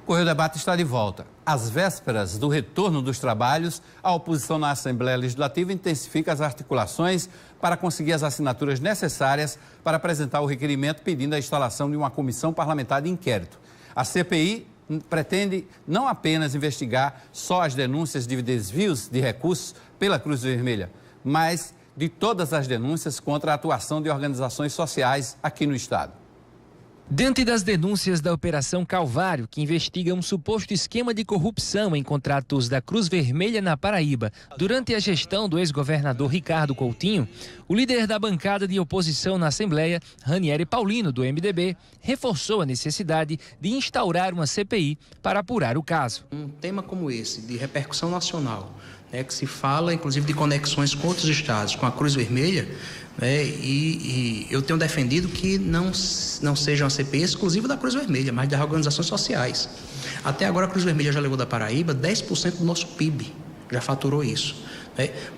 O Correio Debate está de volta. Às vésperas do retorno dos trabalhos, a oposição na Assembleia Legislativa intensifica as articulações para conseguir as assinaturas necessárias para apresentar o requerimento pedindo a instalação de uma comissão parlamentar de inquérito. A CPI pretende não apenas investigar só as denúncias de desvios de recursos pela Cruz Vermelha, mas de todas as denúncias contra a atuação de organizações sociais aqui no estado. Diante das denúncias da Operação Calvário, que investiga um suposto esquema de corrupção em contratos da Cruz Vermelha na Paraíba, durante a gestão do ex-governador Ricardo Coutinho, o líder da bancada de oposição na Assembleia, Ranieri Paulino, do MDB, reforçou a necessidade de instaurar uma CPI para apurar o caso. Um tema como esse, de repercussão nacional, que se fala inclusive de conexões com outros estados, com a Cruz Vermelha, e eu tenho defendido que não seja uma CPI exclusiva da Cruz Vermelha, mas das organizações sociais. Até agora a Cruz Vermelha já levou da Paraíba 10% do nosso PIB, já faturou isso.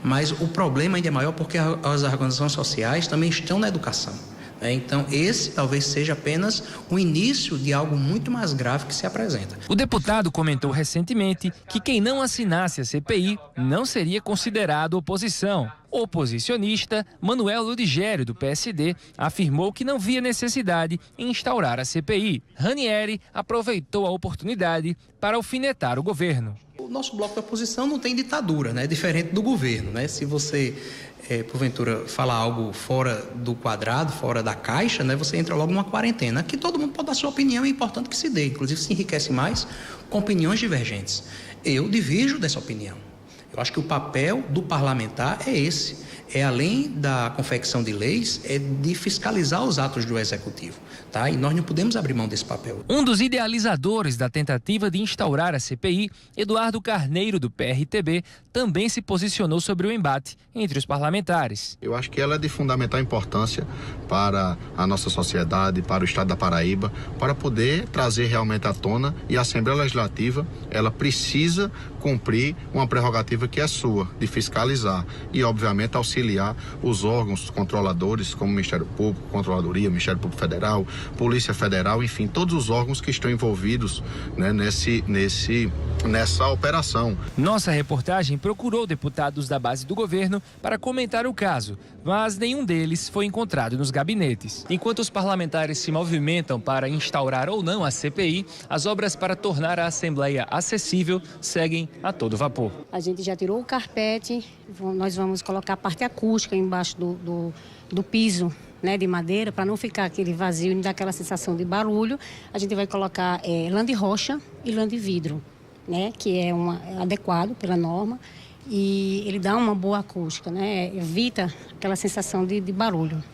Mas o problema ainda é maior porque as organizações sociais também estão na educação. Então, esse talvez seja apenas o início de algo muito mais grave que se apresenta. O deputado comentou recentemente que quem não assinasse a CPI não seria considerado oposição. O oposicionista, Manuel Ludigério, do PSD, afirmou que não via necessidade em instaurar a CPI. Ranieri aproveitou a oportunidade para alfinetar o governo. O nosso bloco de oposição não tem ditadura, diferente do governo. Se você porventura falar algo fora do quadrado, fora da caixa, você entra logo numa quarentena. Aqui todo mundo pode dar sua opinião, é importante que se dê, inclusive se enriquece mais com opiniões divergentes. Eu diverjo dessa opinião. Eu acho que o papel do parlamentar é esse, além da confecção de leis, de fiscalizar os atos do executivo, E nós não podemos abrir mão desse papel. Um dos idealizadores da tentativa de instaurar a CPI, Eduardo Carneiro, do PRTB, também se posicionou sobre o embate entre os parlamentares. Eu acho que ela é de fundamental importância para a nossa sociedade, para o estado da Paraíba, para poder trazer realmente à tona, e a Assembleia Legislativa, ela precisa cumprir uma prerrogativa que é sua, de fiscalizar e, obviamente, auxiliar os órgãos controladores, como o Ministério Público, Controladoria, Ministério Público Federal, Polícia Federal, enfim, todos os órgãos que estão envolvidos nessa operação. Nossa reportagem procurou deputados da base do governo para comentar o caso, mas nenhum deles foi encontrado nos gabinetes. Enquanto os parlamentares se movimentam para instaurar ou não a CPI, as obras para tornar a Assembleia acessível seguem a todo vapor. A gente já tirou o carpete, nós vamos colocar a parte acústica embaixo do piso, de madeira, para não ficar aquele vazio e não dar aquela sensação de barulho. A gente vai colocar lã de rocha e lã de vidro, que é adequado pela norma, e ele dá uma boa acústica, evita aquela sensação de barulho.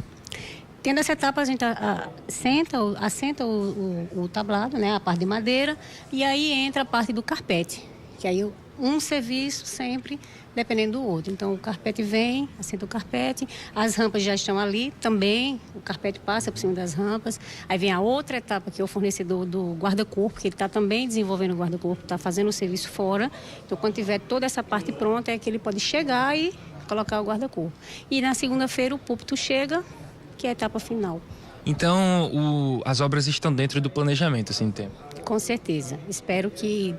Tendo essa etapa, a gente assenta o tablado, a parte de madeira, e aí entra a parte do carpete, que aí um serviço sempre dependendo do outro. Então o carpete vem, assenta o carpete, as rampas já estão ali também, o carpete passa por cima das rampas, aí vem a outra etapa que é o fornecedor do guarda-corpo, que ele está também desenvolvendo o guarda-corpo, está fazendo o serviço fora. Então quando tiver toda essa parte pronta é que ele pode chegar e colocar o guarda-corpo. E na segunda-feira o púlpito chega, que é a etapa final. Então as obras estão dentro do planejamento, assim, tempo? Com certeza. Espero que,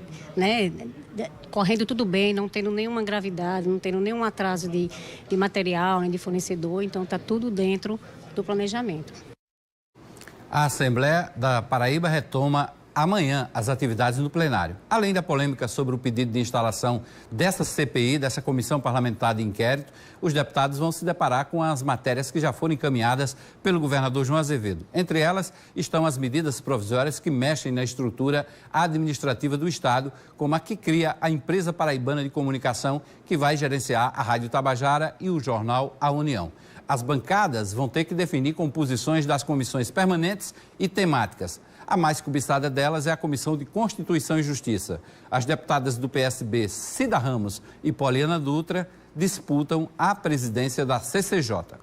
correndo tudo bem, não tendo nenhuma gravidade, não tendo nenhum atraso de material, nem de fornecedor, então está tudo dentro do planejamento. A Assembleia da Paraíba retoma amanhã as atividades no plenário. Além da polêmica sobre o pedido de instalação dessa CPI, dessa Comissão Parlamentar de Inquérito, os deputados vão se deparar com as matérias que já foram encaminhadas pelo governador João Azevedo. Entre elas estão as medidas provisórias que mexem na estrutura administrativa do Estado, como a que cria a Empresa Paraibana de Comunicação, que vai gerenciar a Rádio Tabajara e o jornal A União. As bancadas vão ter que definir composições das comissões permanentes e temáticas. A mais cobiçada delas é a Comissão de Constituição e Justiça. As deputadas do PSB, Cida Ramos e Poliana Dutra, disputam a presidência da CCJ.